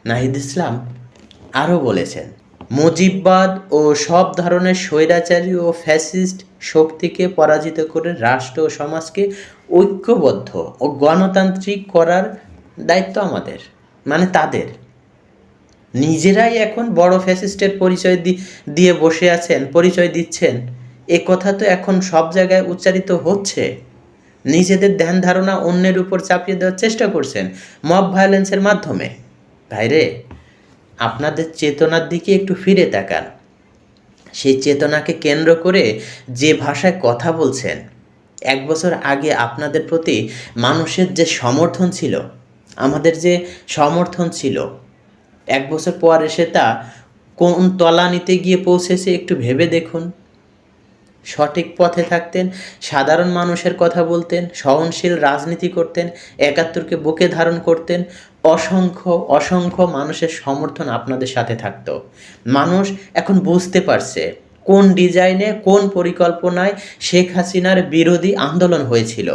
নাহিদ ইসলাম আরও বলেছেন, মুজিববাদ ও সব ধরনের স্বৈরাচারী ও ফ্যাসিস্ট শক্তিকে পরাজিত করে রাষ্ট্র ও সমাজকে ঐক্যবদ্ধ ও গণতান্ত্রিক করার দায়িত্ব আমাদের, মানে তাদের। নিজেরাই এখন বড় ফ্যাসিস্টের পরিচয় দিয়ে বসে আছেন, পরিচয় দিচ্ছেন। এ কথা তো এখন সব জায়গায় উচ্চারিত হচ্ছে। নিজেদের ধ্যান ধারণা অন্যের উপর চাপিয়ে দেওয়ার চেষ্টা করছেন মব ভায়োলেন্সের মাধ্যমে। ভাইরে, আপনাদের চেতনার দিকে একটু ফিরে তাকান। সেই চেতনাকে কেন্দ্র করে যে ভাষায় কথা বলছেন, 1 বছর আগে আপনাদের প্রতি মানুষের যে সমর্থন ছিল, আমাদের যে সমর্থন ছিল, 1 বছর পর এসে তা কোন তলানিতে গিয়ে পৌঁছেছে একটু ভেবে দেখুন। সঠিক পথে থাকতেন, সাধারণ মানুষের কথা বলতেন, সহনশীল রাজনীতি করতেন, ৭১কে বুকে ধারণ করতেন, অসংখ্য অসংখ্য মানুষের সমর্থন আপনাদের সাথে থাকতো। মানুষ এখন বুঝতে পারছে কোন ডিজাইনে, কোন পরিকল্পনায় শেখ হাসিনার বিরোধী আন্দোলন হয়েছিল।